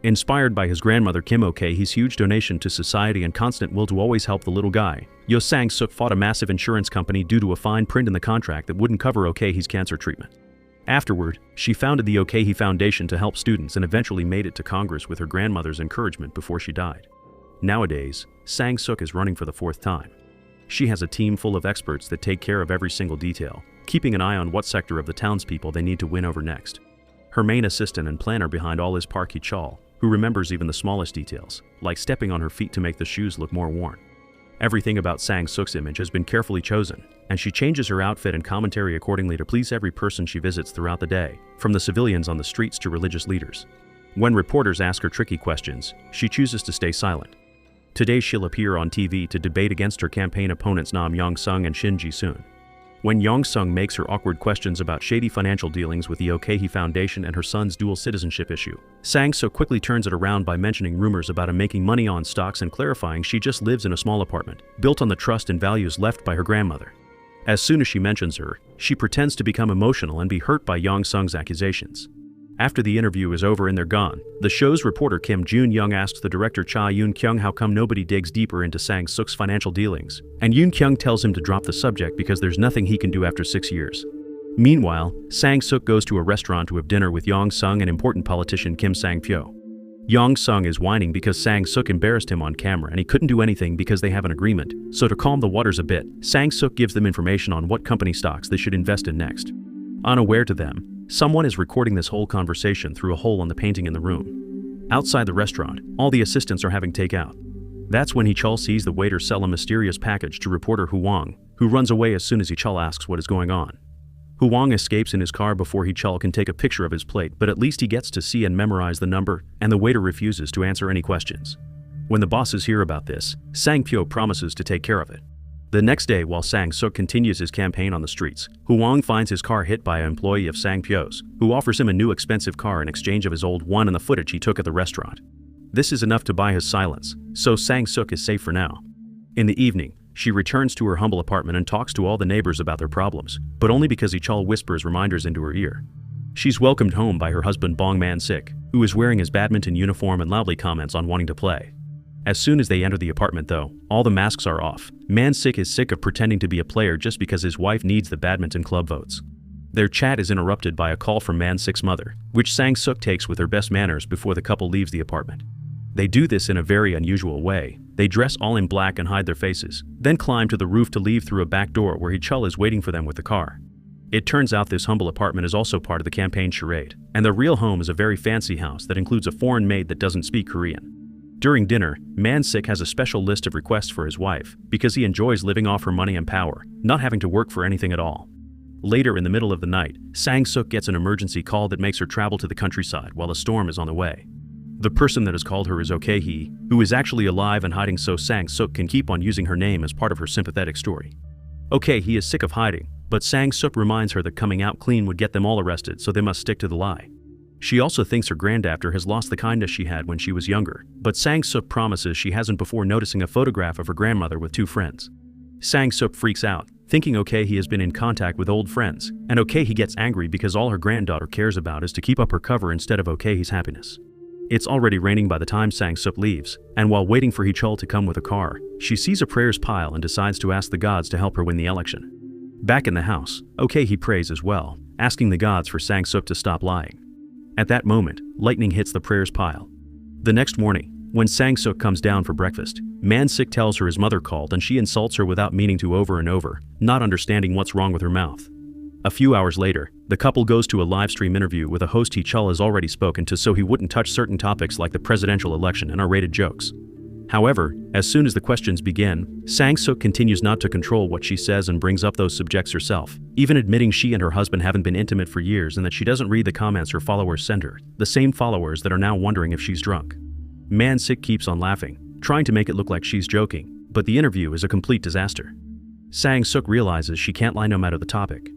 Inspired by his grandmother Kim Ok-hee's huge donation to society and constant will to always help the little guy, Yo Sang-suk fought a massive insurance company due to a fine print in the contract that wouldn't cover Ok-hee's cancer treatment. Afterward, she founded the Ok-hee Foundation to help students and eventually made it to Congress with her grandmother's encouragement before she died. Nowadays, Sang-suk is running for the 4th time. She has a team full of experts that take care of every single detail, keeping an eye on what sector of the townspeople they need to win over next. Her main assistant and planner behind all is Park Hee-chul, who remembers even the smallest details, like stepping on her feet to make the shoes look more worn. Everything about Sang-suk's image has been carefully chosen, and she changes her outfit and commentary accordingly to please every person she visits throughout the day, from the civilians on the streets to religious leaders. When reporters ask her tricky questions, she chooses to stay silent. Today she'll appear on TV to debate against her campaign opponents Nam Yong-sung and Shin Ji-soon. When Yong-sung makes her awkward questions about shady financial dealings with the Ok-hee Foundation and her son's dual citizenship issue, Sang-suk quickly turns it around by mentioning rumors about him making money on stocks and clarifying she just lives in a small apartment, built on the trust and values left by her grandmother. As soon as she mentions her, she pretends to become emotional and be hurt by Yong-sung's accusations. After the interview is over and they're gone, the show's reporter Kim Jun-young asks the director Cha Yoon-kyung how come nobody digs deeper into Sang-suk's financial dealings, and Yoon-kyung tells him to drop the subject because there's nothing he can do after 6 years. Meanwhile, Sang-suk goes to a restaurant to have dinner with Yong-sung and important politician Kim Sang-pyo. Yong-sung is whining because Sang-suk embarrassed him on camera and he couldn't do anything because they have an agreement, so to calm the waters a bit, Sang-suk gives them information on what company stocks they should invest in next. Unaware to them, someone is recording this whole conversation through a hole on the painting in the room. Outside the restaurant, all the assistants are having takeout. That's when Hee-chul sees the waiter sell a mysterious package to reporter Hwang, who runs away as soon as Hee-chul asks what is going on. Hwang escapes in his car before Hee-chul can take a picture of his plate, but at least he gets to see and memorize the number, and the waiter refuses to answer any questions. When the bosses hear about this, Sang-pyo promises to take care of it. The next day, while Sang-suk continues his campaign on the streets, Hwang finds his car hit by an employee of Sang-pyo's, who offers him a new expensive car in exchange of his old one and the footage he took at the restaurant. This is enough to buy his silence, so Sang-suk is safe for now. In the evening, she returns to her humble apartment and talks to all the neighbors about their problems, but only because Hee-chul whispers reminders into her ear. She's welcomed home by her husband Bong Man-sik, who is wearing his badminton uniform and loudly comments on wanting to play. As soon as they enter the apartment though, all the masks are off. Man-sik is sick of pretending to be a player just because his wife needs the badminton club votes. Their chat is interrupted by a call from Man-sik's mother, which Sang-suk takes with her best manners before the couple leaves the apartment. They do this in a very unusual way. They dress all in black and hide their faces, then climb to the roof to leave through a back door where Hee-chul is waiting for them with the car. It turns out this humble apartment is also part of the campaign charade, and their real home is a very fancy house that includes a foreign maid that doesn't speak Korean. During dinner, Man-sik has a special list of requests for his wife because he enjoys living off her money and power, not having to work for anything at all. Later in the middle of the night, Sang-suk gets an emergency call that makes her travel to the countryside while a storm is on the way. The person that has called her is Ok-hee, who is actually alive and hiding so Sang-suk can keep on using her name as part of her sympathetic story. Ok-hee is sick of hiding, but Sang-suk reminds her that coming out clean would get them all arrested, so they must stick to the lie. She also thinks her granddaughter has lost the kindness she had when she was younger, but Sang-suk promises she hasn't before noticing a photograph of her grandmother with 2 friends. Sang-suk freaks out, thinking Ok-hee has been in contact with old friends, and Ok-hee gets angry because all her granddaughter cares about is to keep up her cover instead of Ok-hee's happiness. It's already raining by the time Sang-suk leaves, and while waiting for Hee-chul to come with a car, she sees a prayers pile and decides to ask the gods to help her win the election. Back in the house, Ok-hee prays as well, asking the gods for Sang-suk to stop lying. At that moment, lightning hits the prayers pile. The next morning, when Sang-suk comes down for breakfast, Man-sik tells her his mother called and she insults her without meaning to over and over, not understanding what's wrong with her mouth. A few hours later, the couple goes to a live stream interview with a host Hee-chul has already spoken to so he wouldn't touch certain topics like the presidential election and R-rated jokes. However, as soon as the questions begin, Sang-suk continues not to control what she says and brings up those subjects herself, even admitting she and her husband haven't been intimate for years and that she doesn't read the comments her followers send her, the same followers that are now wondering if she's drunk. Man-sik keeps on laughing, trying to make it look like she's joking, but the interview is a complete disaster. Sang-suk realizes she can't lie no matter the topic.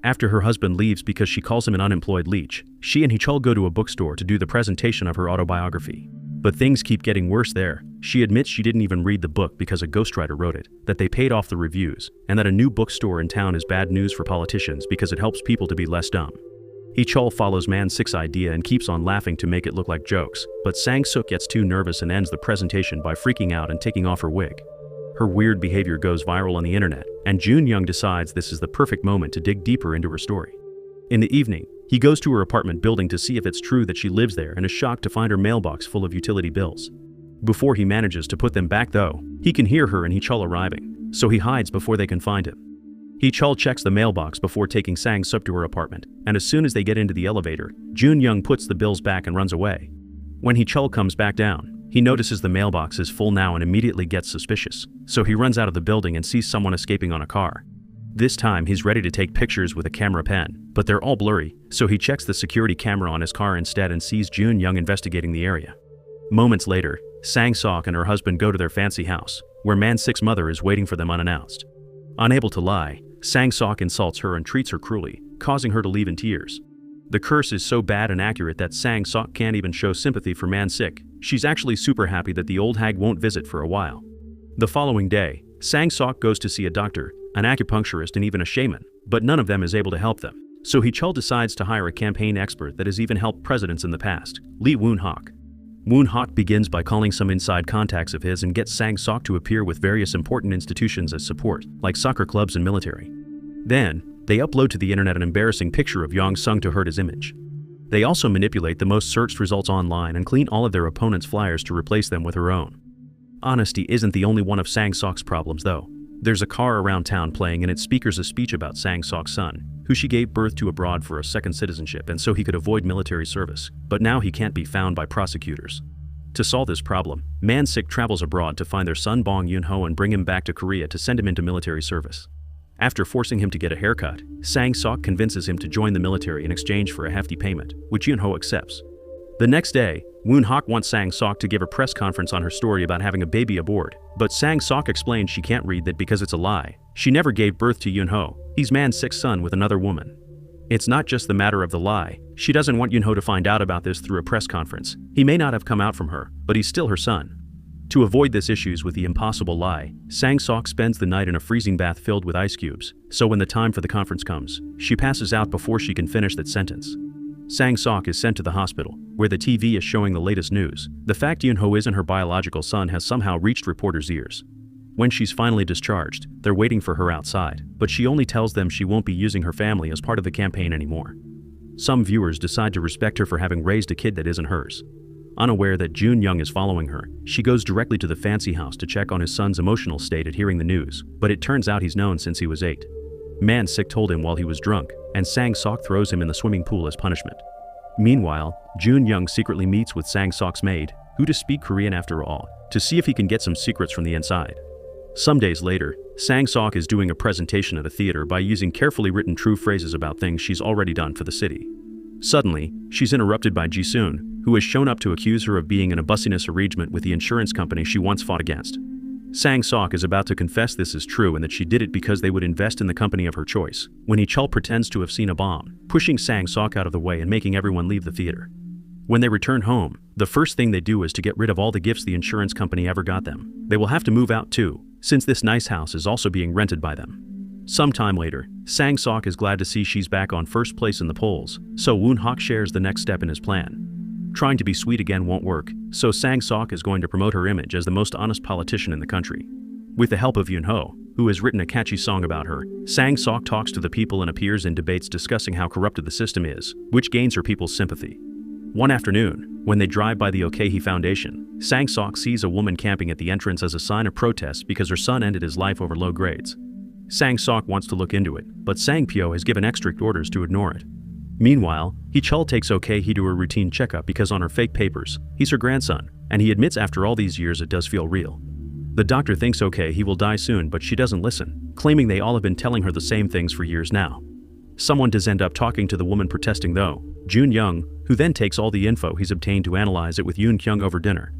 After her husband leaves because she calls him an unemployed leech, she and Hee-chul go to a bookstore to do the presentation of her autobiography. But things keep getting worse there. She admits she didn't even read the book because a ghostwriter wrote it, that they paid off the reviews, and that a new bookstore in town is bad news for politicians because it helps people to be less dumb. Hee-chul follows Man-sik's idea and keeps on laughing to make it look like jokes, but Sang-suk gets too nervous and ends the presentation by freaking out and taking off her wig. Her weird behavior goes viral on the internet, and Jun-young decides this is the perfect moment to dig deeper into her story. In the evening, he goes to her apartment building to see if it's true that she lives there and is shocked to find her mailbox full of utility bills. Before he manages to put them back though, he can hear her and Hee-chul arriving, so he hides before they can find him. Hee-chul checks the mailbox before taking Sang-suk to her apartment, and as soon as they get into the elevator, Jun-young puts the bills back and runs away. When Hee-chul comes back down, he notices the mailbox is full now and immediately gets suspicious, so he runs out of the building and sees someone escaping on a car. This time he's ready to take pictures with a camera pen, but they're all blurry, so he checks the security camera on his car instead and sees Jun-young investigating the area. Moments later, Sang-suk and her husband go to their fancy house, where Man-sik's mother is waiting for them unannounced. Unable to lie, Sang-suk insults her and treats her cruelly, causing her to leave in tears. The curse is so bad and accurate that Sang-suk can't even show sympathy for Man-sik. She's actually super happy that the old hag won't visit for a while. The following day, Sang-suk goes to see a doctor, an acupuncturist and even a shaman, but none of them is able to help them. So Hee-chul decides to hire a campaign expert that has even helped presidents in the past, Lee Woon-hak. Woon-hak begins by calling some inside contacts of his and gets Sang-suk to appear with various important institutions as support, like soccer clubs and military. Then, they upload to the internet an embarrassing picture of Yong-sung to hurt his image. They also manipulate the most searched results online and clean all of their opponents' flyers to replace them with her own. Honesty isn't the only one of Sang-suk's problems though. There's a car around town playing and it speakers a speech about Sang-suk's son, who she gave birth to abroad for a second citizenship and so he could avoid military service, but now he can't be found by prosecutors. To solve this problem, Man-sik travels abroad to find their son Bong Yoon-ho and bring him back to Korea to send him into military service. After forcing him to get a haircut, Sang-suk convinces him to join the military in exchange for a hefty payment, which Yoon-ho accepts. The next day, Woon-hak wants Sang-suk to give a press conference on her story about having a baby aboard, but Sang-suk explains she can't read that because it's a lie. She never gave birth to Yoon-ho, he's Man-sik's son with another woman. It's not just the matter of the lie, she doesn't want Yoon-ho to find out about this through a press conference. He may not have come out from her, but he's still her son. To avoid this issues with the impossible lie, Sang-suk spends the night in a freezing bath filled with ice cubes, so when the time for the conference comes, she passes out before she can finish that sentence. Sang-suk is sent to the hospital, where the TV is showing the latest news. The fact Yoon-ho isn't her biological son has somehow reached reporters' ears. When she's finally discharged, they're waiting for her outside, but she only tells them she won't be using her family as part of the campaign anymore. Some viewers decide to respect her for having raised a kid that isn't hers. Unaware that Jun-young is following her, she goes directly to the fancy house to check on his son's emotional state at hearing the news, but it turns out he's known since he was 8. Man-sik told him while he was drunk, and Sang-suk throws him in the swimming pool as punishment. Meanwhile, Jun-young secretly meets with Sang-suk's maid, who does speak Korean after all, to see if he can get some secrets from the inside. Some days later, Sang-suk is doing a presentation at a theater by using carefully written true phrases about things she's already done for the city. Suddenly, she's interrupted by Ji-soon, who has shown up to accuse her of being in a bussiness arrangement with the insurance company she once fought against. Sang-suk is about to confess this is true and that she did it because they would invest in the company of her choice, when Hee-chul pretends to have seen a bomb, pushing Sang-suk out of the way and making everyone leave the theater. When they return home, the first thing they do is to get rid of all the gifts the insurance company ever got them. They will have to move out too, since this nice house is also being rented by them. Some time later, Sang-suk is glad to see she's back on first place in the polls, so Woon-hak shares the next step in his plan. Trying to be sweet again won't work, so Sang-suk is going to promote her image as the most honest politician in the country. With the help of Yoon-ho, who has written a catchy song about her, Sang-suk talks to the people and appears in debates discussing how corrupted the system is, which gains her people's sympathy. One afternoon, when they drive by the Okehi Foundation, Sang-suk sees a woman camping at the entrance as a sign of protest because her son ended his life over low grades. Sang-suk wants to look into it, but Sang-pyo has given strict orders to ignore it. Meanwhile, Hee-chul takes Okehi to a routine checkup because on her fake papers, he's her grandson, and he admits after all these years it does feel real. The doctor thinks Okehi will die soon, but she doesn't listen, claiming they all have been telling her the same things for years now. Someone does end up talking to the woman protesting though, Jun-young, who then takes all the info he's obtained to analyze it with Yoon-kyung over dinner.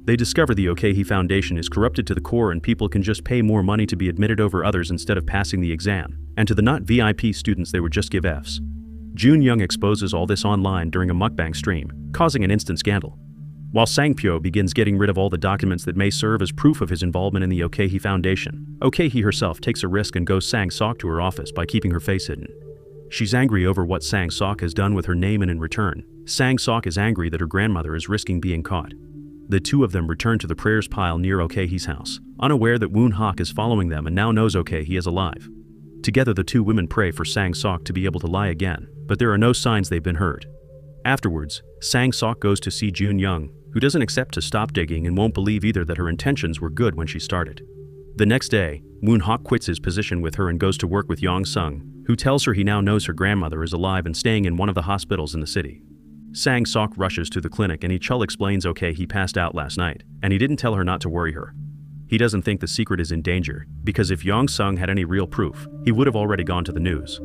They discover the Okehi Foundation is corrupted to the core and people can just pay more money to be admitted over others instead of passing the exam, and to the not VIP students they would just give Fs. Jun-young exposes all this online during a mukbang stream, causing an instant scandal. While Sang-pyo begins getting rid of all the documents that may serve as proof of his involvement in the Okehi Foundation, Okehi herself takes a risk and goes Sang-suk to her office by keeping her face hidden. She's angry over what Sang-sok has done with her name, and in return, Sang-sok is angry that her grandmother is risking being caught. The two of them return to the prayers pile near Oh-Khe's house, unaware that Woon-hak is following them and now knows Oh-Khe is alive. Together the two women pray for Sang-sok to be able to lie again, but there are no signs they've been heard. Afterwards, Sang-sok goes to see Jun-young, who doesn't accept to stop digging and won't believe either that her intentions were good when she started. The next day, Woon-hak quits his position with her and goes to work with Yong-sung, who tells her he now knows her grandmother is alive and staying in one of the hospitals in the city. Sang-sok rushes to the clinic and Hee-chul explains he passed out last night, and he didn't tell her not to worry her. He doesn't think the secret is in danger, because if Yong-sung had any real proof, he would have already gone to the news.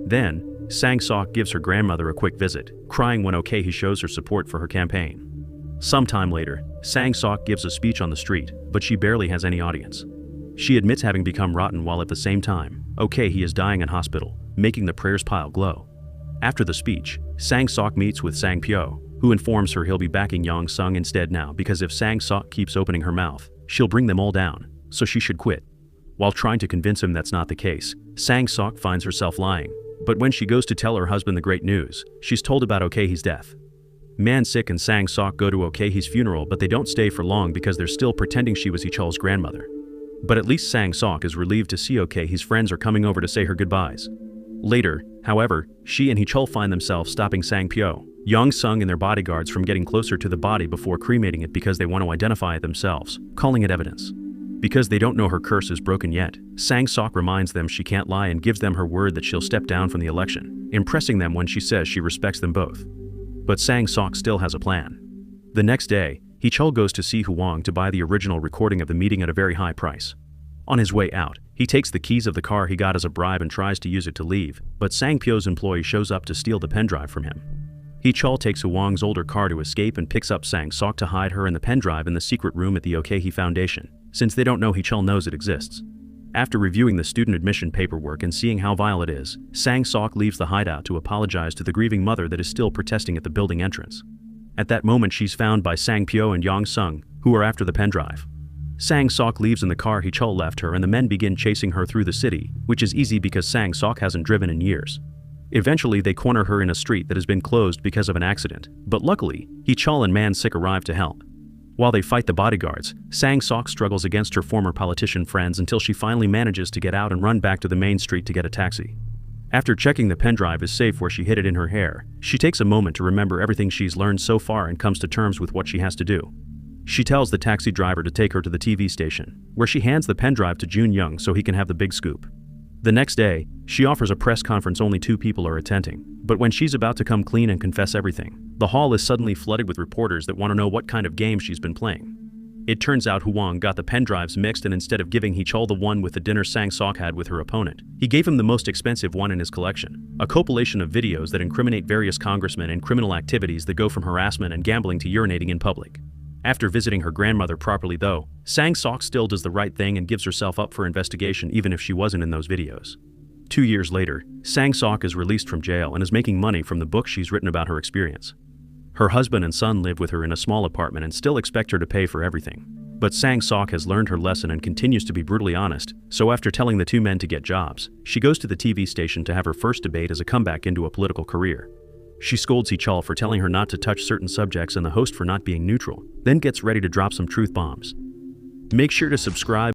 Then, Sang-sok gives her grandmother a quick visit, crying when Oh-Khe shows her support for her campaign. Sometime later, Sang-sok gives a speech on the street, but she barely has any audience. She admits having become rotten while at the same time, Oh-Khe is dying in hospital, making the prayers pile glow. After the speech, Sang-sok meets with Sang-pyo, who informs her he'll be backing Yong-sung instead now because if Sang-sok keeps opening her mouth, she'll bring them all down, so she should quit. While trying to convince him that's not the case, Sang-sok finds herself lying, but when she goes to tell her husband the great news, she's told about Oh-Khe's death. Man-sik and Sang-sok go to Oh-Khe's funeral, but they don't stay for long because they're still pretending she was Hee-chul's grandmother. But at least Sang-sok is relieved to see Oh-Khe's friends are coming over to say her goodbyes. Later, however, she and Hee-chul find themselves stopping Sang-pyo, Yong-sung and their bodyguards from getting closer to the body before cremating it because they want to identify it themselves, calling it evidence. Because they don't know her curse is broken yet, Sang-sok reminds them she can't lie and gives them her word that she'll step down from the election, impressing them when she says she respects them both. But Sang-sok still has a plan. The next day, Hee-chul goes to see Hwang to buy the original recording of the meeting at a very high price. On his way out, he takes the keys of the car he got as a bribe and tries to use it to leave, but Sang-pyo's employee shows up to steal the pendrive from him. Hee-chul takes Hwang's older car to escape and picks up Sang-sok to hide her and the pendrive in the secret room at the Oh-Khe Foundation, since they don't know Hee-chul knows it exists. After reviewing the student admission paperwork and seeing how vile it is, Sang-sok leaves the hideout to apologize to the grieving mother that is still protesting at the building entrance. At that moment she's found by Sang-pyo and Yong-sung, who are after the pendrive. Sang-sok leaves in the car Hee-chul left her and the men begin chasing her through the city, which is easy because Sang-sok hasn't driven in years. Eventually they corner her in a street that has been closed because of an accident, but luckily, Hee-chul and Man-sik arrive to help. While they fight the bodyguards, Sang-sok struggles against her former politician friends until she finally manages to get out and run back to the main street to get a taxi. After checking the pendrive is safe where she hid it in her hair, she takes a moment to remember everything she's learned so far and comes to terms with what she has to do. She tells the taxi driver to take her to the TV station, where she hands the pendrive to Jun-young so he can have the big scoop. The next day, she offers a press conference only 2 people are attending, but when she's about to come clean and confess everything, the hall is suddenly flooded with reporters that want to know what kind of game she's been playing. It turns out Hwang got the pendrives mixed and instead of giving Hee-chul the one with the dinner Sang-sok had with her opponent, he gave him the most expensive one in his collection, a compilation of videos that incriminate various congressmen and criminal activities that go from harassment and gambling to urinating in public. After visiting her grandmother properly though, Sang-sok still does the right thing and gives herself up for investigation even if she wasn't in those videos. 2 years later, Sang-sok is released from jail and is making money from the book she's written about her experience. Her husband and son live with her in a small apartment and still expect her to pay for everything. But Sang-sok has learned her lesson and continues to be brutally honest, so after telling the 2 men to get jobs, she goes to the TV station to have her first debate as a comeback into a political career. She scolds Hee-chul for telling her not to touch certain subjects and the host for not being neutral, then gets ready to drop some truth bombs. Make sure to subscribe.